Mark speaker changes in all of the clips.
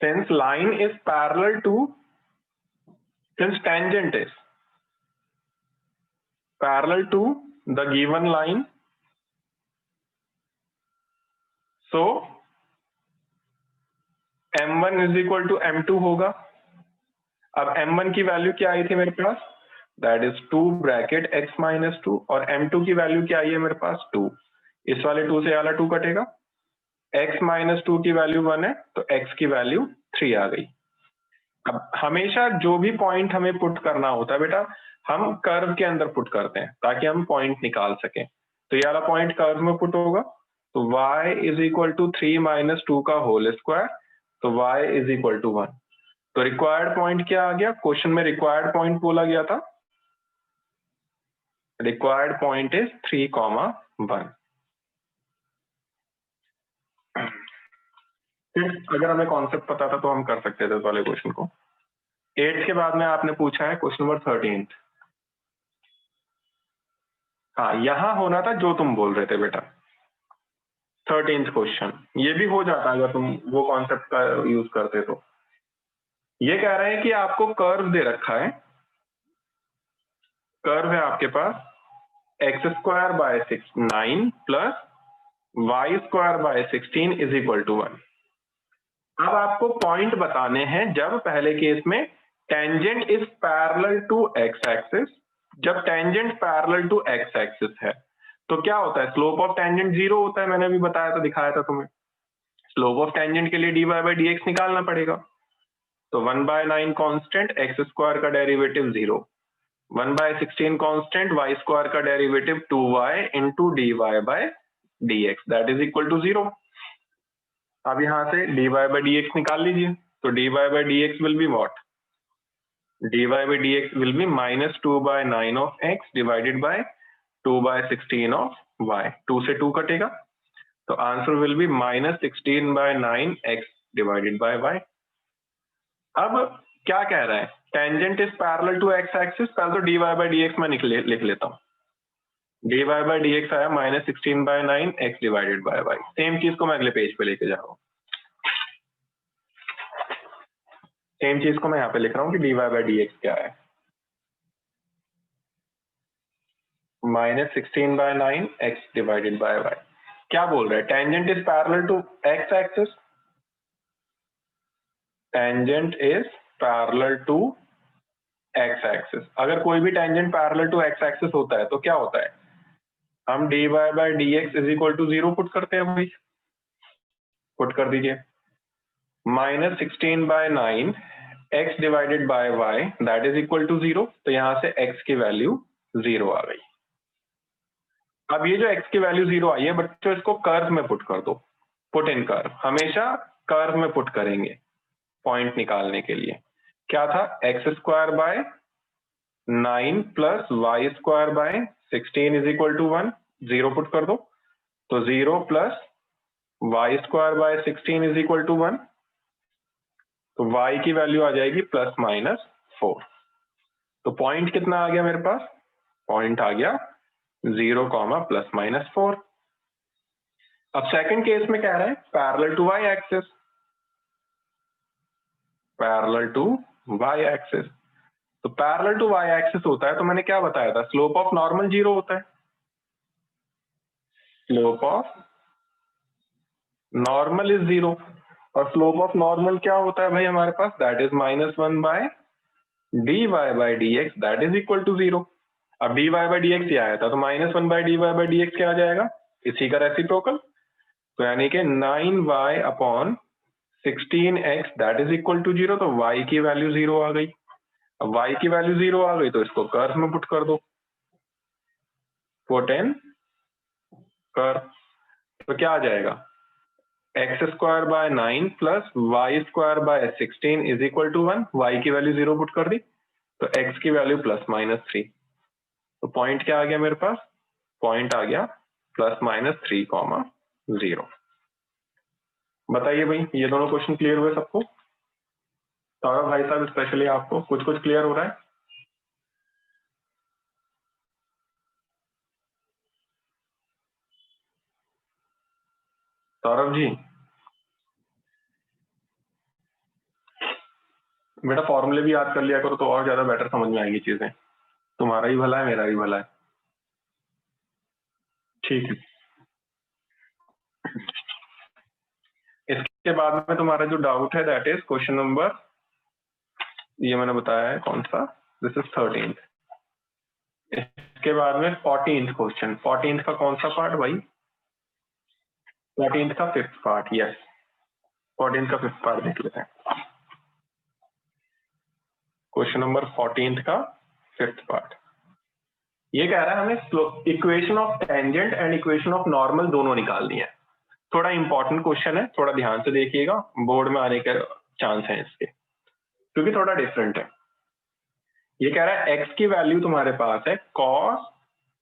Speaker 1: since line is parallel to, since tangent is parallel to the given line, so m1 is equal to m2 होगा। अब m1 की value क्या आई थी मेरे पास, that is 2 bracket x minus 2, और m2 की वैल्यू क्या आई है मेरे पास 2। इस वाले 2 से वाला 2 कटेगा, x माइनस 2 की वैल्यू 1 है तो x की वैल्यू 3 आ गई। अब हमेशा जो भी पॉइंट हमें पुट करना होता है बेटा, हम कर्व के अंदर पुट करते हैं ताकि हम पॉइंट निकाल सकें। तो ये वाला पॉइंट कर्व में पुट होगा, तो y is equal to 3 minus 2 का होल स्क्वायर, तो y इज इक्वल टू 1। तो रिक्वायर्ड पॉइंट क्या आ गया, क्वेश्चन में रिक्वायर्ड पॉइंट बोला गया था, रिक्वायर्ड पॉइंट इज 3,1। अगर हमें कॉन्सेप्ट पता था तो हम कर सकते थे इस वाले क्वेश्चन को। 8 के बाद में आपने पूछा है क्वेश्चन नंबर 13। हाँ, यहां होना था जो तुम बोल रहे थे बेटा, 13th क्वेश्चन। ये भी हो जाता अगर तुम वो कॉन्सेप्ट का यूज करते तो। ये कह रहे हैं कि आपको कर्व दे रखा है, कर्व है आपके पास x square by 9 plus y square by 16 is equal to 1। अब आपको पॉइंट बताने हैं जब पहले केस में tangent is parallel to x axis. जब tangent parallel to x axis है तो क्या होता है, स्लोप ऑफ टेंजेंट 0 होता है। मैंने अभी बताया था, दिखाया था तुम्हें। स्लोप ऑफ टेंजेंट के लिए dy बाय dx निकालना पड़ेगा। तो 1/9 कांस्टेंट x स्क्वायर का डेरिवेटिव 0, 1/16 कांस्टेंट y स्क्वायर का derivative 2y into dy by dx that is equal to 0। अब यहां से dy बाय dx निकाल लीजिए, तो dy by dx will be what, dy by dx will be minus 2/9 of x divided by 2/16 of y। 2 से 2 कटेगा, तो answer will be minus 16/9 x divided by y। अब क्या कह रहा है, tangent is parallel to x axis. पहले तो dy बाय dx में लिख लेता हूँ, dy बाय dx आया minus 16/9 x divided by y। Same चीज को मैं अगले पेज पे लेके जा रहा हूँ, सेम चीज को मैं यहाँ पे लिख रहा हूँ कि dy बाय dx क्या है, minus 16/9 x divided by y। क्या बोल रहा है, tangent is parallel to x axis, tangent is parallel to x axis. अगर कोई भी tangent parallel to x axis होता है तो क्या होता है, हम dy by dx is equal to 0 put करते हैं। भाई पुट कर दीजिए, minus 16/9 x divided by y that is equal to 0। तो यहां से x की वैल्यू 0 आ गई। अब ये जो x की वैल्यू 0 आई है बच्चों, इसको कर्व में पुट कर दो, पुट इन कर्व। हमेशा कर्व में पुट करेंगे पॉइंट निकालने के लिए। क्या था, x square by 9 plus y square by 16 is equal to 1। 0 put कर दो, तो 0 plus y square by 16 is equal to 1। तो y की वैल्यू आ जाएगी प्लस माइनस 4। तो पॉइंट कितना आ गया मेरे पास, पॉइंट आ गया 0 प्लस माइनस 4। अब सेकंड केस में कह रहे हैं parallel to y axis, parallel to y axis. तो पैरेलल टू y एक्सिस होता है तो मैंने क्या बताया था, स्लोप ऑफ नॉर्मल 0 होता है। स्लोप ऑफ नॉर्मल इज 0, और स्लोप ऑफ नॉर्मल क्या होता है भाई हमारे पास, that is -1 by dy by dx that is equal to 0। अब dy बाय dx ये आया था, तो -1 बाय dy बाय dx क्या आ जाएगा, इसी का रेसिप्रोकल। तो यानी कि 9y upon 16x that is equal to 0। तो y की वैल्यू 0 आ गई। अब y की वैल्यू 0 आ गई तो इसको कर्व में पुट कर दो, पुट इन कर्व। तो क्या आ जाएगा, x square by 9 plus y square by 16 is equal to 1। Y की वैल्यू 0 पुट कर दी, तो एक्स की वैल्यू प्लस माइनस 3। तो पॉइंट क्या आ गया मेरे पास, पॉइंट आ गया प्लस माइनस 3,0। बताइए भाई, ये दोनों क्वेश्चन क्लियर हुए सबको? सौरभ भाई साहब स्पेशली आपको कुछ कुछ क्लियर हो रहा है? सौरभ जी, बेटा फॉर्मूले भी याद कर लिया करो तो और ज्यादा बेटर समझ में आएगी चीजें। तुम्हारा ही भला है, मेरा भी भला है। ठीक है, इसके बाद में तुम्हारा जो डाउट है दैट इज क्वेश्चन नंबर, ये मैंने बताया है कौन सा, दिस इज 13th। इसके बाद में 14th क्वेश्चन। 14th का कौन सा पार्ट भाई? 14th का 5th पार्ट। यस, 14th का 5th पार्ट देख लेते हैं। क्वेश्चन नंबर 14th का 5th पार्ट ये कह रहा है हमें equation of tangent and equation of normal दोनों निकालनी है। थोड़ा इंपॉर्टेंट क्वेश्चन है, थोड़ा ध्यान से देखिएगा, बोर्ड में आने के चांस है इसके, क्योंकि थोड़ा डिफरेंट है। ये कह रहा है x की वैल्यू तुम्हारे पास है cos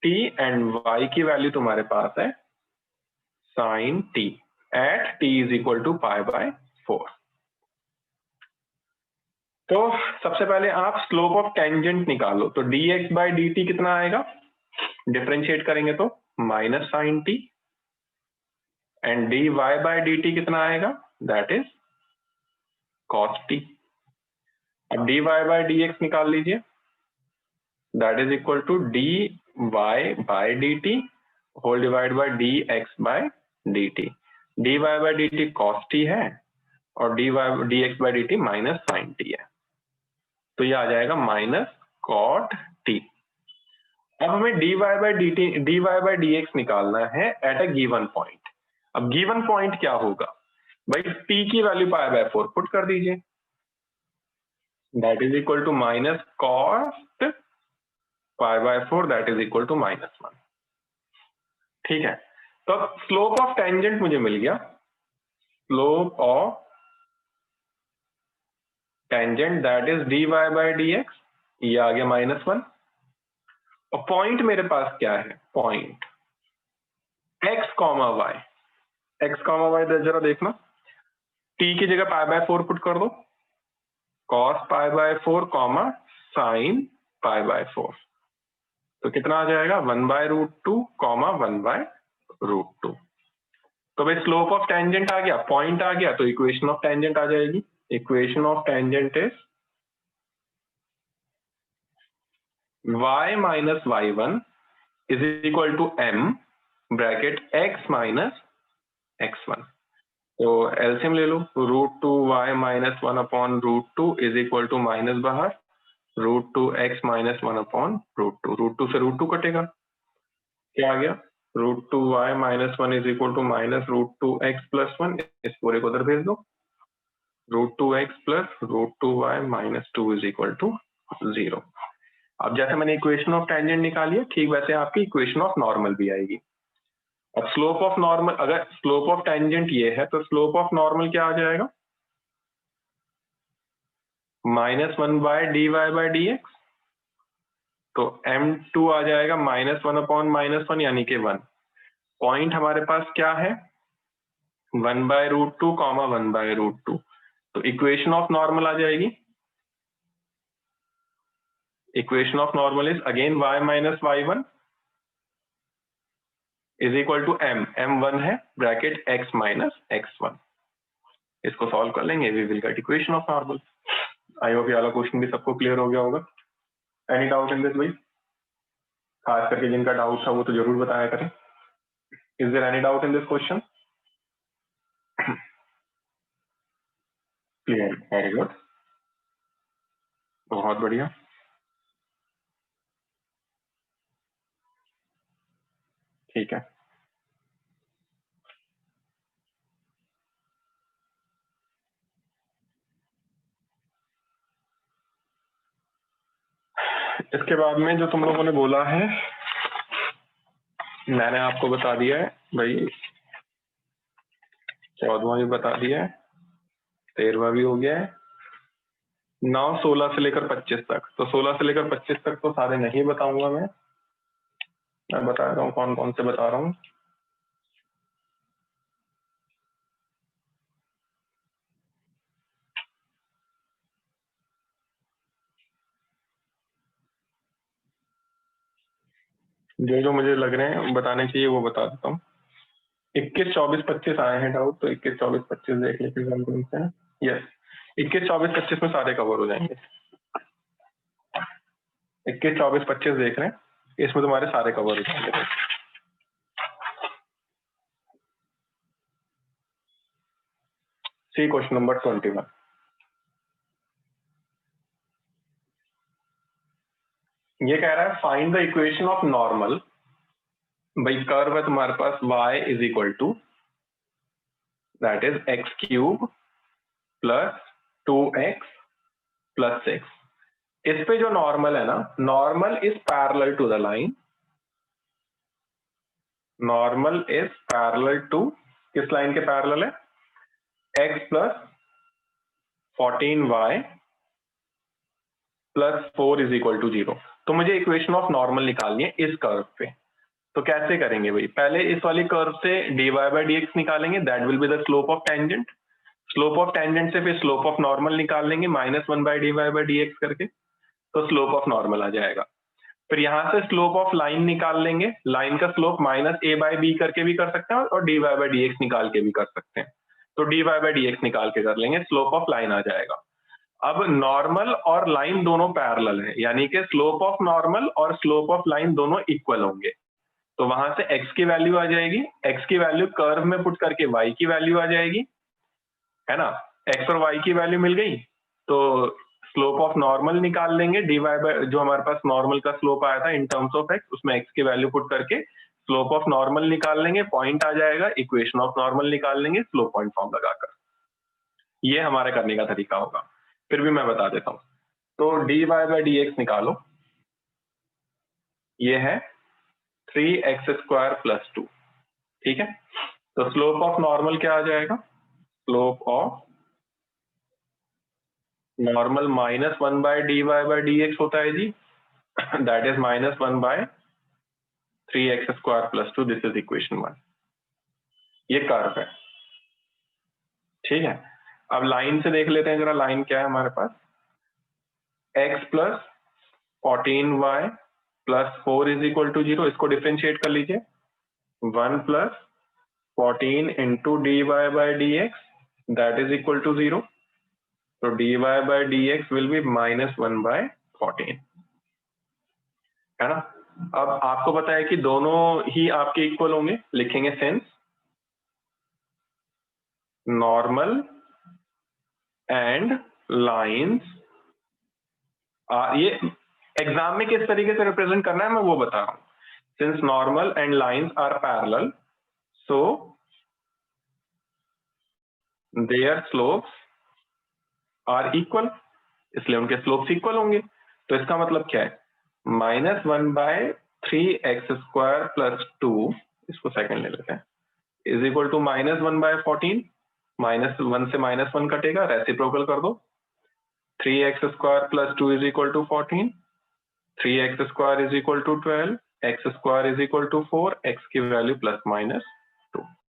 Speaker 1: t एंड y की वैल्यू तुम्हारे पास है sin t at t is equal to π/4। तो सबसे पहले आप स्लोप ऑफ टेंजेंट निकालो, तो dx बाई dt कितना आएगा? डिफरेंशिएट करेंगे तो minus sine t, and dy by dt कितना आएगा? That is cos t। अब dy बाई dx निकाल लीजिए, that is equal to dy by dt whole divide by dx by dt। dy by dt cos t है और dx by dt minus sine t है, तो ये आ जाएगा minus cot t। अब हमें dy बाई dx निकालना है एट अ गिवन पॉइंट। अब गिवन पॉइंट क्या होगा भाई? t की वैल्यू π/4 पुट कर दीजिए, that is equal to minus cos π/4 that is equal to -1। ठीक है, तो अब स्लोप ऑफ टेंजेंट मुझे मिल गया, slope of tangent that is dy by dx, ये आ गया -1। और पॉइंट मेरे पास क्या है? Point x comma y. x comma y जरा देखना, t की जगह π/4 पुट कर दो, cos π/4 कॉमा साइन π/4, तो कितना आ जाएगा? 1/√2 कॉमा 1/√2। तो भाई स्लोप ऑफ टेंजेंट आ गया, पॉइंट आ गया, तो इक्वेशन ऑफ टेंजेंट आ जाएगी। Equation of tangent is y minus y1 is equal to m bracket x minus x1। तो एलसीएम ले लो, √2y minus 1 upon √2 is equal to minus बाहर √2x माइनस 1 अपॉन √2। √2 से √2 कटेगा, क्या आ गया? √2y minus 1 is equal to minus √2x plus 1। इस पूरे को उधर भेज दो, √2x plus √2y minus 2 is equal to 0। अब जैसे मैंने इक्वेशन ऑफ टेंजेंट निकाली है, ठीक वैसे आपकी इक्वेशन ऑफ नॉर्मल भी आएगी। अब स्लोप ऑफ नॉर्मल, अगर स्लोप ऑफ टेंजेंट ये है तो स्लोप ऑफ नॉर्मल क्या आ जाएगा? -1 बाय dy बाई dx, तो m2 आ जाएगा -1 अपॉन -1 यानी कि 1। पॉइंट हमारे पास क्या है? 1/√2 कॉमा 1/√2, तो इक्वेशन ऑफ नॉर्मल आ जाएगी। Equation of normal is again y minus y1 is equal to m 1 है ब्रैकेट x माइनस x1। इसको सॉल्व कर लेंगे, we will get equation of normal. I hope ये वाला क्वेश्चन भी सबको क्लियर हो गया होगा। एनी डाउट इन दिस भाई? खास करके जिनका डाउट था वो तो जरूर बताया करें। Is there any doubt in this question? Clear, very good, बहुत बढ़िया। ठीक है, इसके बाद में जो तुम लोगों ने बोला है मैंने आपको बता दिया है भाई, 14वां भी बता दिया है, 13वां भी हो गया है। 9, 16 से लेकर 25 तक, तो 16 से लेकर 25 तक तो सारे नहीं बताऊंगा मैं बता रहा हूँ कौन कौन से बता रहा हूँ। जो जो मुझे लग रहे हैं बताने चाहिए वो बता देता हूँ। 21, 24, 25 आए हैं डाउट, तो 21, 24, 25 देख लेते हैं कौन कौन से हैं। यस, 21, 24, 25 में सारे कवर हो जाएंगे। 21, 24, 25 देख रहे हैं, इसमें तुम्हारे सारे कवर हो जाएंगे। See question number 21। ये कह रहा है find the equation of normal. भाई कर्व है तुम्हारे पास y is equal to that is x³ plus 2x plus 6। इस पे जो नॉर्मल है ना, normal is parallel to the line, normal is parallel to, किस लाइन के पैरेलल है, x plus 14y plus 4 is equal to 0। तो मुझे इक्वेशन ऑफ नॉर्मल निकालनी है इस कर्व पे। तो कैसे करेंगे भाई, पहले इस वाली कर्व से dy बाई डी एक्स निकालेंगे, that will be the slope of tangent. Slope of tangent से फिर स्लोप ऑफ नॉर्मल निकाल लेंगे -1 by dy by d x करके, तो स्लोप ऑफ नॉर्मल आ जाएगा। फिर यहां से स्लोप ऑफ लाइन निकाल लेंगे, लाइन का स्लोप -a बाई बी करके भी कर सकते हैं और dy बाई डी एक्स निकाल के भी कर सकते हैं। तो dy बाई डी एक्स निकाल के कर लेंगे, स्लोप ऑफ लाइन आ जाएगा। अब नॉर्मल और लाइन दोनों पैरेलल है, यानी कि स्लोप ऑफ नॉर्मल और स्लोप ऑफ लाइन दोनों इक्वल होंगे। तो वहां से x की वैल्यू आ जाएगी, x की वैल्यू कर्व में पुट करके y की वैल्यू आ जाएगी, है ना। x और y की वैल्यू मिल गई तो स्लोप ऑफ नॉर्मल निकाल लेंगे, dy बाय जो हमारे पास नॉर्मल का स्लोप आया था इन टर्म्स ऑफ x, उसमें x की वैल्यू पुट करके स्लोप ऑफ नॉर्मल निकाल लेंगे, पॉइंट आ जाएगा, इक्वेशन ऑफ नॉर्मल निकाल लेंगे स्लोप पॉइंट फॉर्म लगाकर। ये हमारे करने का तरीका होगा, फिर भी मैं बता देता हूं। तो dy बाई डी एक्स निकालो, ये है 3x² प्लस 2, ठीक है। तो स्लोप ऑफ नॉर्मल क्या आ जाएगा, slope of normal -1 by dy by d x होता है जी, that is -1 by 3x² plus 2, this is equation 1। ये कर्व है, ठीक है। अब लाइन से देख लेते हैं जरा, लाइन क्या है हमारे पास, x plus 14y plus 4 is equal to 0। इसको डिफ्रेंशिएट कर लीजिए, 1 plus 14 into dy by d x that is equal to 0। तो dy by d x will be -1 by 14, है ना। अब आपको पता है कि दोनों ही आपके इक्वल होंगे, लिखेंगे सिंस नॉर्मल एंड लाइंस, ये एग्जाम में किस तरीके से रिप्रेजेंट करना है मैं वो बता रहा हूं। Since normal and lines are parallel, so their slopes are equal, इसलिए उनके स्लोप्स इक्वल होंगे। तो इसका मतलब क्या है, -1 बाय 3x² प्लस 2, इसको सेकंड ले लेते हैं, इज इक्वल टू -1 बाय 14, -1 से -1 कटेगा, रेसिप्रोकल कर दो, 3x² plus 2 is equal to 14, 3x² is equal to 12, x² is equal to 4, x की वैल्यू प्लस माइनस